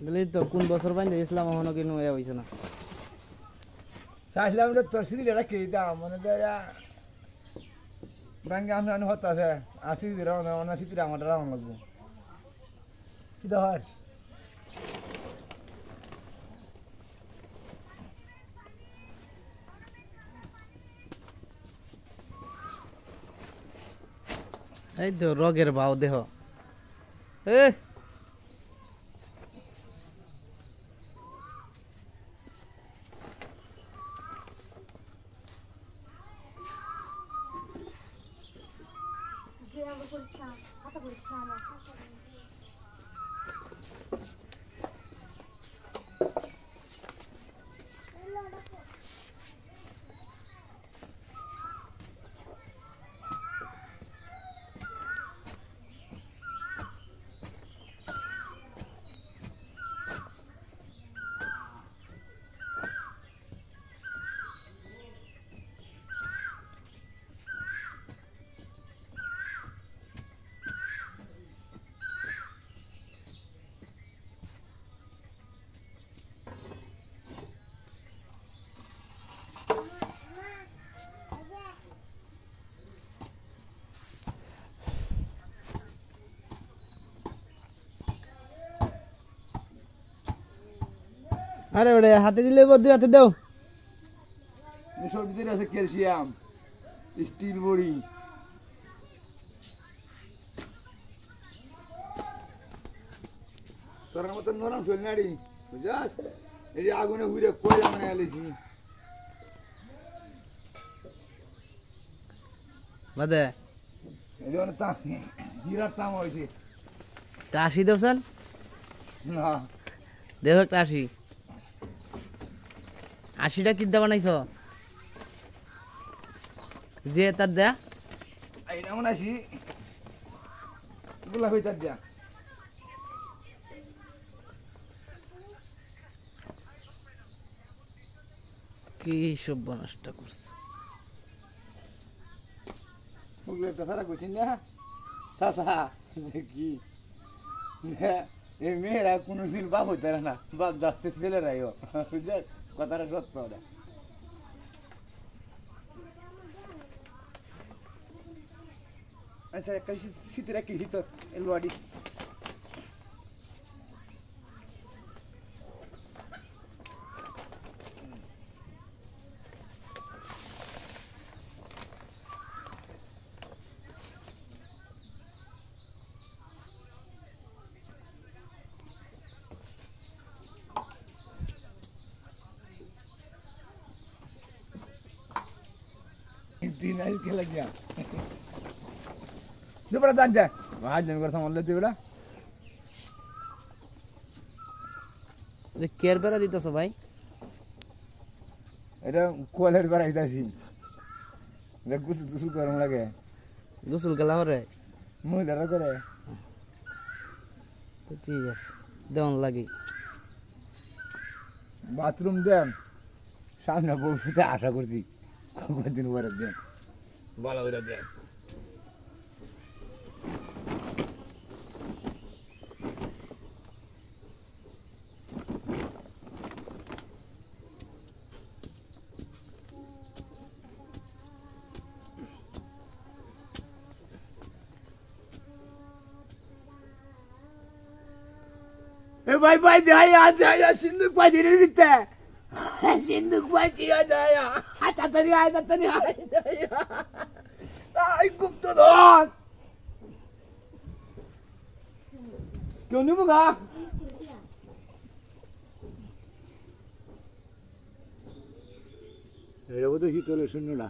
বলি তো কোন বছর বাইন্দে ইসলাম এখনো কিনো এ হইছে না চাইলাম রে তোর সিদি রে কে দাম মানে দেয়া ব্যাংকে আমি হতা আছে আসি দিরা না সিদি আমার রাউন্ড লাগবো কি দর এই তো রগের ভাও দেহ এ আরে ওরে হাতে দিলে দুই হাতে দাও এসব ভিতরে আছে ক্যালসিয়াম স্টিল বড়ি তোর মতো নরম চল নাড়ি বুঝাস এই আগুনে ঘুরে কয়লা মানে আলেছি বাদে এই জন্য তাম হীরার তাম হয়েছে টাসি দেওছেন না দেহ একটা আশি 80টা কিনতে বানাইছ যে তার দেয়া এইটা মনে আছি গুলা হয়ে তার দেয়া কি সব নষ্ট করছে ওগুলো কথা কইছি না চাচা যে কি এই মেয়েরা কোনোদিন বাপ হইতে না বাপ যাচ্ছে ছেলেরাইও বুঝলে কথাটা সত্য ওটা আচ্ছা একটা শীতের একটি ভিতর এলওয়াডি तीन आइस के लग गया दो बड़ा दाग दे आज जन करता मोल्ले दे बड़ा যে কেয়ার বেড়া দিতেছ ভাই এটা কোয়ালের বেড়া দিতেছি এটা গুসল গরম লাগে গোসল গেলা হরে মহিলারা করে তো ঠিক আছে দেওয়ান লাগে বাথরুম দেন সামনে ভবিষ্যতে আশা করছি কয়েকদিন পরে দেন ভালো করে দেন भाई भाई दया दया सिंधु पाजी रे बिते सिंधु पाजी दया आता तरी दया आई गुप्त धन क्यों नहीं मुगा এটা বোধ হিতলে শূন্যটা